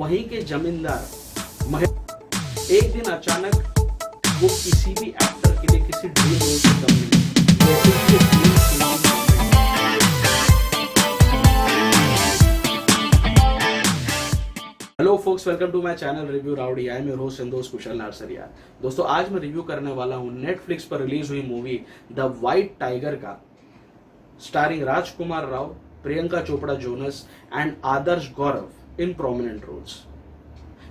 वहीं के जमींदार एक दिन अचानक वो किसी भी एक्टर के लिए किसी ड्रीम रोल से कम नहीं। जैसे कि ये dream hello folks, welcome to my channel review rowdy. I am your host and दोस्त कुशल नारसरिया। दोस्तों, आज मैं रिव्यू करने वाला हूं नेटफ्लिक्स पर रिलीज हुई मूवी द वाइट टाइगर का, starring Rajkumar Rao, Priyanka Chopra Jonas and Adarsh Gourav in prominent roles.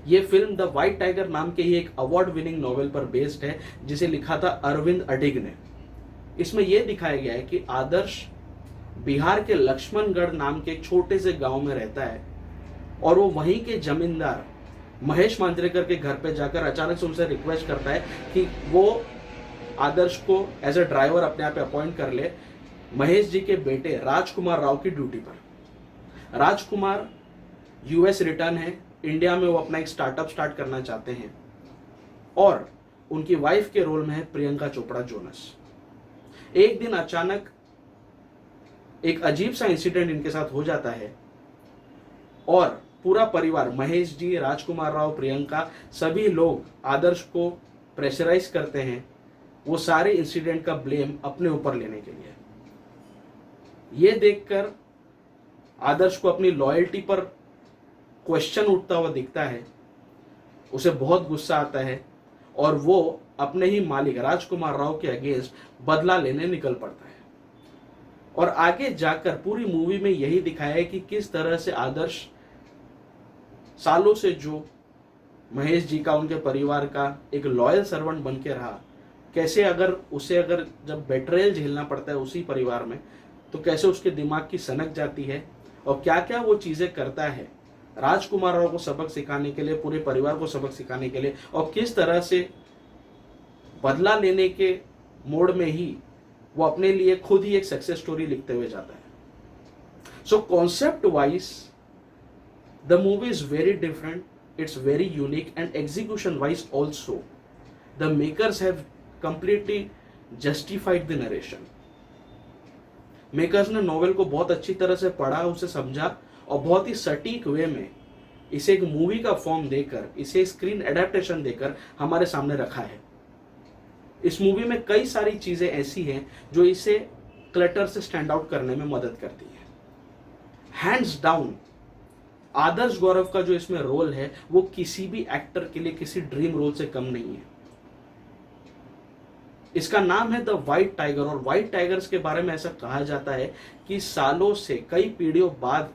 ये फिल्म द वाइट टाइगर नाम के ही एक अवार्ड विनिंग नॉवेल पर बेस्ड है, जिसे लिखा था अरविंद अडिग ने। इसमें यह दिखाया गया है कि आदर्श बिहार के लक्ष्मणगढ़ नाम के एक छोटे से गांव में रहता है और वो वहीं के जमींदार महेश मांजरेकर के घर पे जाकर अचानक से उनसे रिक्वेस्ट करता है कि वो आदर्श को एज अ ड्राइवर अपने आप अपॉइंट कर ले महेश जी के बेटे राजकुमार राव की ड्यूटी पर। राजकुमार यूएस रिटर्न है, इंडिया में वो अपना एक स्टार्टअप स्टार्ट करना चाहते हैं और उनकी वाइफ के रोल में है प्रियंका चोपड़ा जोनस। एक दिन अचानक एक अजीब सा इंसिडेंट इनके साथ हो जाता है और पूरा परिवार, महेश जी, राजकुमार राव, प्रियंका, सभी लोग आदर्श को प्रेशराइज करते हैं वो सारे इंसिडेंट का ब्लेम अपने ऊपर लेने के लिए। ये देखकर आदर्श को अपनी लॉयल्टी पर क्वेश्चन उठता हुआ दिखता है, उसे बहुत गुस्सा आता है और वो अपने ही मालिक राजकुमार राव के अगेंस्ट बदला लेने निकल पड़ता है। और आगे जाकर पूरी मूवी में यही दिखाया है कि किस तरह से आदर्श सालों से जो महेश जी का, उनके परिवार का एक लॉयल सर्वेंट बन के रहा, कैसे अगर जब बेट्रेयल झेलना पड़ता है उसी परिवार में, तो कैसे उसके दिमाग की सनक जाती है और क्या क्या वो चीजें करता है राजकुमार राव को सबक सिखाने के लिए, पूरे परिवार को सबक सिखाने के लिए, और किस तरह से बदला लेने के मोड में ही वो अपने लिए खुद ही एक सक्सेस स्टोरी लिखते हुए जाता है। So concept wise the movie is very different, it's very unique and execution wise also the makers have completely justified the narration. Makers ने नॉवेल को बहुत अच्छी तरह से पढ़ा, उसे समझा और बहुत ही सटीक वे में इसे एक मूवी का फॉर्म देकर, इसे स्क्रीन एडेप्टेशन देकर हमारे सामने रखा है। इस मूवी में कई सारी चीजें ऐसी हैं जो इसे क्लटर से स्टैंड आउट करने में मदद करती है। हैंड्स डाउन आदर्श गौरव का जो इसमें रोल है वो किसी भी एक्टर के लिए किसी ड्रीम रोल से कम नहीं है। इसका नाम है द वाइट टाइगर और वाइट टाइगर्स के बारे में ऐसा कहा जाता है कि सालों से, कई पीढ़ियों बाद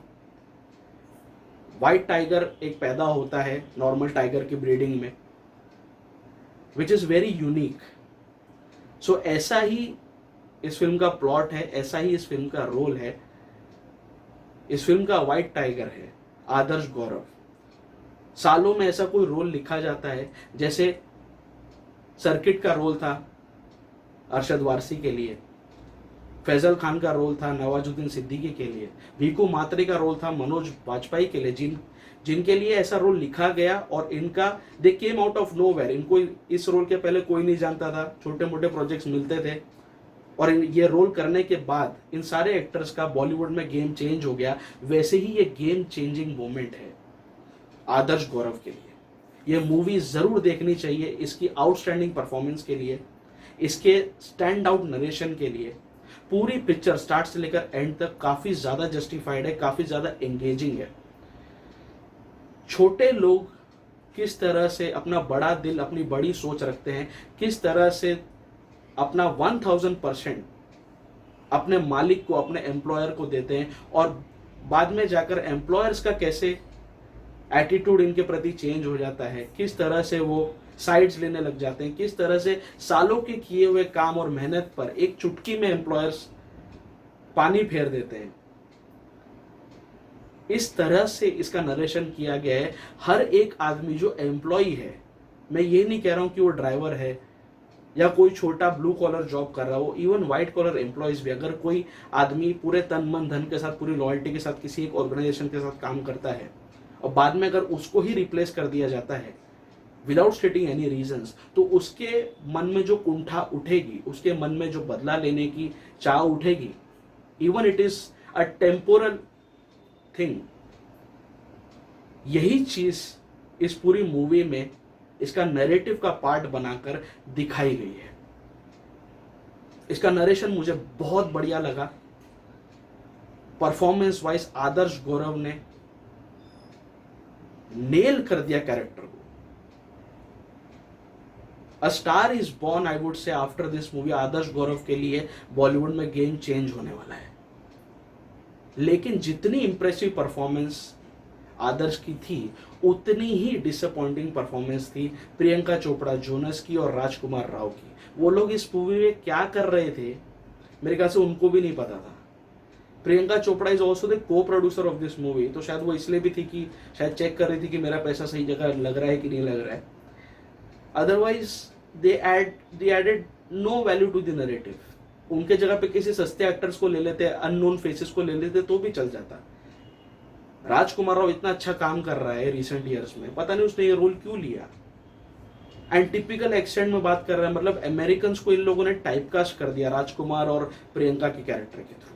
व्हाइट टाइगर एक पैदा होता है नॉर्मल टाइगर की ब्रीडिंग में, विच इज वेरी यूनिक। सो ऐसा ही इस फिल्म का प्लॉट है, ऐसा ही इस फिल्म का रोल है। इस फिल्म का व्हाइट टाइगर है आदर्श गौरव। सालों में ऐसा कोई रोल लिखा जाता है, जैसे सर्किट का रोल था अरशद वारसी के लिए, फैजल खान का रोल था नवाजुद्दीन सिद्दीकी के लिए, भीखू मात्रे का रोल था मनोज वाजपेयी के लिए, जिनके लिए ऐसा रोल लिखा गया और इनका दे केम आउट ऑफ नोवेयर। इनको इस रोल के पहले कोई नहीं जानता था, छोटे मोटे प्रोजेक्ट्स मिलते थे और ये रोल करने के बाद इन सारे एक्टर्स का बॉलीवुड में गेम चेंज हो गया। वैसे ही ये गेम चेंजिंग मोमेंट है आदर्श गौरव के लिए। ये मूवी जरूर देखनी चाहिए, इसकी आउटस्टैंडिंग परफॉर्मेंस के लिए, इसके स्टैंड आउट नरेशन के लिए। पूरी पिक्चर स्टार्ट से लेकर एंड तक काफी ज्यादा जस्टिफाइड है, काफी ज्यादा एंगेजिंग है। छोटे लोग किस तरह से अपना बड़ा दिल, अपनी बड़ी सोच रखते हैं, किस तरह से अपना 1000% अपने मालिक को, अपने एम्प्लॉयर को देते हैं और बाद में जाकर एम्प्लॉयर्स का कैसे एटीट्यूड इनके प्रति चेंज हो जाता है, किस तरह से वो साइड्स लेने लग जाते हैं, किस तरह से सालों के किए हुए काम और मेहनत पर एक चुटकी में एम्प्लॉयर्स पानी फेर देते हैं। इस तरह से इसका नरेशन किया गया है। हर एक आदमी जो एम्प्लॉय है, मैं ये नहीं कह रहा हूं कि वो ड्राइवर है या कोई छोटा ब्लू कॉलर जॉब कर रहा हो, इवन व्हाइट कॉलर एम्प्लॉयज भी, अगर कोई आदमी पूरे तन मन धन के साथ, पूरी लॉयल्टी के साथ किसी एक ऑर्गेनाइजेशन के साथ काम करता है और बाद में अगर उसको ही रिप्लेस कर दिया जाता है विदाउट स्टेटिंग एनी रीजंस, तो उसके मन में जो कुंठा उठेगी, उसके मन में जो बदला लेने की चाह उठेगी, even it is a temporal thing, यही चीज इस पूरी मूवी में इसका नैरेटिव का पार्ट बनाकर दिखाई गई है। इसका नरेशन मुझे बहुत बढ़िया लगा। परफॉर्मेंस वाइज आदर्श गौरव ने नेल कर दिया कैरेक्टर को। A star is born, I would say after this movie Adarsh Gourav के लिए बॉलीवुड में गेम चेंज होने वाला है। लेकिन जितनी इंप्रेसिव परफॉर्मेंस आदर्श की थी उतनी ही डिसअपॉइंटिंग परफॉर्मेंस थी प्रियंका चोपड़ा जोनस की और राजकुमार राव की। वो लोग इस मूवी में क्या कर रहे थे मेरे ख्याल से उनको भी नहीं पता था। Priyanka Chopra is also the को प्रोड्यूसर ऑफ दिस मूवी, तो शायद वो इसलिए भी थी कि शायद चेक कर रही थी कि मेरा पैसा सही जगह लग रहा है कि नहीं लग रहा है। Otherwise they added no value to the narrative. उनके जगह पे किसी सस्ते एक्टर्स को ले लेते, अननोन फेसेस को ले लेते तो भी चल जाता। राजकुमार राव इतना अच्छा काम कर रहा है रिसेंट ईयर्स में, पता नहीं उसने ये रोल क्यों लिया। एंड टिपिकल एक्सेंट में बात कर रहा है, मतलब अमेरिकन को इन लोगों ने टाइपकास्ट कर दिया राजकुमार और प्रियंका के कैरेक्टर के थ्रू।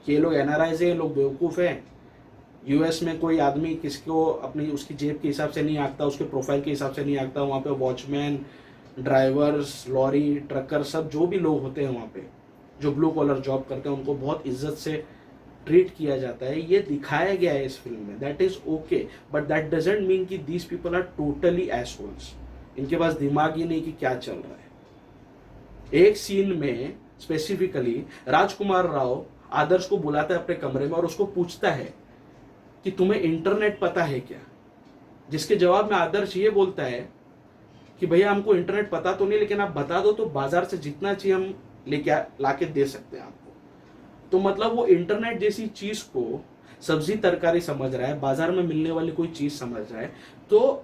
ये लोग एनआरआईज है, ये लोग बेवकूफ हैं। यूएस में कोई आदमी किसको अपनी उसकी जेब के हिसाब से नहीं आंकता, उसके प्रोफाइल के हिसाब से नहीं आंकता। वहाँ पे वॉचमैन, ड्राइवर्स, लॉरी, ट्रकर, सब जो भी लोग होते हैं वहाँ पे जो ब्लू कॉलर जॉब करते हैं उनको बहुत इज्जत से ट्रीट किया जाता है। ये दिखाया गया है इस फिल्म में, that is okay, but that doesn't mean कि these people are totally arseholes. इनके पास दिमाग ही नहीं कि क्या चल रहा है। एक सीन में स्पेसिफिकली राजकुमार राव आदर्श को बुलाता है अपने कमरे में और उसको पूछता है कि तुम्हें इंटरनेट पता है क्या, जिसके जवाब में आदर्श ये बोलता है कि भैया हमको इंटरनेट पता तो नहीं, लेकिन आप बता दो तो बाजार से जितना चाहिए हम लेके लाके दे सकते हैं आपको। तो मतलब वो इंटरनेट जैसी चीज को सब्जी तरकारी समझ रहा है, बाजार में मिलने वाली कोई चीज समझ रहा है। तो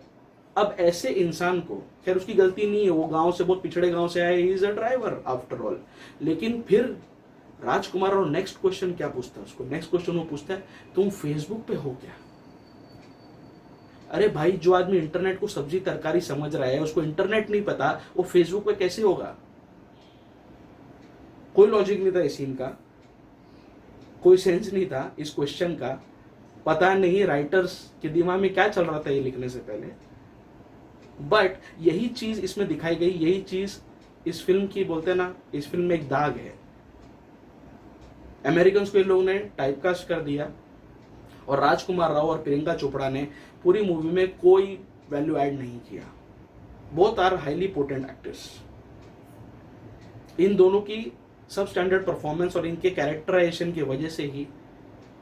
अब ऐसे इंसान को, खैर उसकी गलती नहीं है, वो गांव से, बहुत पिछड़े गांव से आया, he is a driver after all. लेकिन फिर राजकुमार और नेक्स्ट क्वेश्चन क्या पूछता है उसको, नेक्स्ट क्वेश्चन वो पूछता है तुम फेसबुक पे हो क्या। अरे भाई, जो आदमी इंटरनेट को सब्जी तरकारी समझ रहा है उसको इंटरनेट नहीं पता, वो फेसबुक पे कैसे होगा। कोई लॉजिक नहीं था इस सीन का, कोई सेंस नहीं था इस क्वेश्चन का। पता नहीं राइटर्स के दिमाग में क्या चल रहा था ये लिखने से पहले, बट यही चीज इसमें दिखाई गई। यही चीज इस फिल्म की, बोलते हैं ना, इस फिल्म में एक दाग है। अमेरिकन को इन लोगों ने टाइपकास्ट कर दिया और राजकुमार राव और प्रियंका चोपड़ा ने पूरी मूवी में कोई वैल्यू ऐड नहीं किया। Both are highly potent actors. इन दोनों की सब स्टैंडर्ड परफॉर्मेंस और इनके कैरेक्टराइजेशन की वजह से ही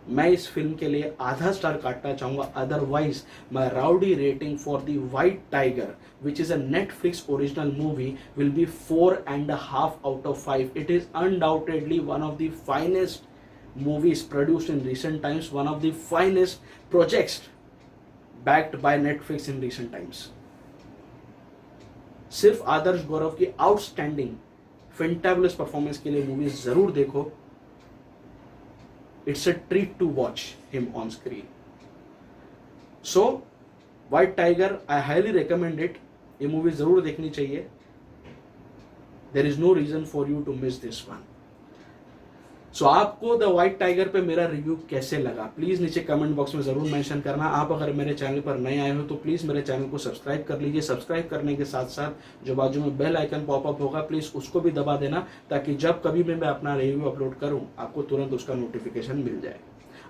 मैं इस फिल्म के लिए आधा स्टार काटना चाहूंगा। Otherwise my rowdy rating for the white tiger which is a Netflix original movie will be 4.5 out of 5. It is undoubtedly one of the finest movies produced in recent times, one of the finest projects backed by Netflix in recent times. सिर्फ आदर्श गौरव की outstanding फेंटाबुलस performance के लिए movie जरूर देखो। It's a treat to watch him on screen. So White Tiger, I highly recommend it. ये movie जरूर देखनी चाहिए। There is no reason for you to miss this one. So आपको द व्हाइट टाइगर पे मेरा review कैसे लगा, please नीचे कमेंट बॉक्स में जरूर मेंशन करना। आप अगर मेरे चैनल पर नए आए हो तो प्लीज मेरे चैनल को सब्सक्राइब कर लीजिए। सब्सक्राइब करने के साथ साथ जो बाजू में बेल आइकन पॉपअप होगा प्लीज उसको भी दबा देना, ताकि जब कभी भी मैं अपना रिव्यू अपलोड करूं आपको तुरंत उसका नोटिफिकेशन मिल जाए।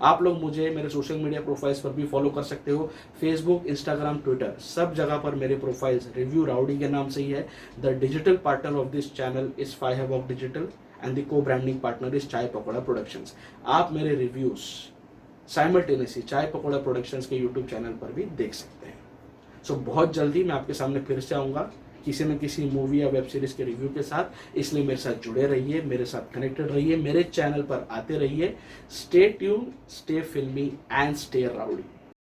आप लोग मुझे मेरे सोशल मीडिया प्रोफाइल्स पर भी फॉलो कर सकते हो, फेसबुक, इंस्टाग्राम, ट्विटर, सब जगह पर मेरे प्रोफाइल्स रिव्यू राउडी के नाम से ही है। The digital partner of this channel is five digital and the को ब्रांडिंग पार्टनर इज चाय पकौड़ा प्रोडक्शंस। आप मेरे रिव्यूज साइमल्टेनियसली चाय पकौड़ा प्रोडक्शंस के यूट्यूब चैनल पर भी देख सकते हैं। सो बहुत जल्दी मैं आपके सामने फिर से आऊँगा किसी न किसी मूवी या वेब सीरीज के रिव्यू के साथ। इसलिए मेरे साथ जुड़े रहिए, मेरे साथ कनेक्टेड रहिए, मेरे चैनल पर आते रहिए। स्टे ट्यून, स्टे फिल्मी एंड स्टे राउडी।